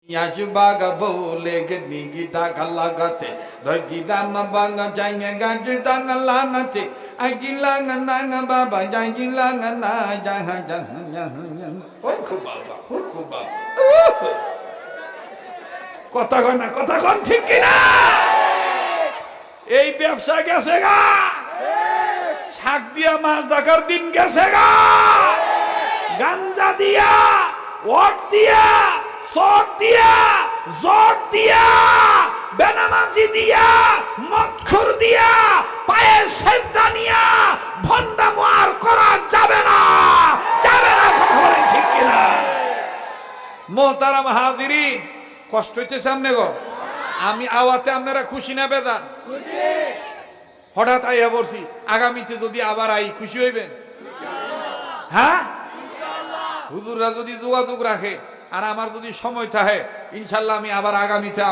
Yajubaga bole gni gita kalagate ragida mabanga janya gajita nalanate agilanga nanga baba jangilanga na jaha jaha oku baba কথা কন ঠিক কিনা এই ব্যবসা গেছে গা শাক দিয়া মাছ ডাকার দিন গেছে গা গাঞ্জা দিয়া ওট দিয়া সট দিয়া জট দিয়া বেনামাজি দিয়া মদখুর দিয়া পায়ে সেজদা নিয়া ভন্ডামো আর করা যাবে না কথা বলেন ঠিক কিনা মোহতারাম হাজিরিন কষ্ট হইতেছে সামনে গো আমি আওয়াতে আপনারা খুশি না বেজার খুশি হঠাৎ আইয়া বলছি আগামীতে যদি আবার আই খুশি হইবেন হ্যাঁ ইনশাআল্লাহ হুজুররা যদি যোগাযোগ রাখে আর আমার যদি সময় থাকে ইনশাআল্লাহ আমি আবার আগামীতে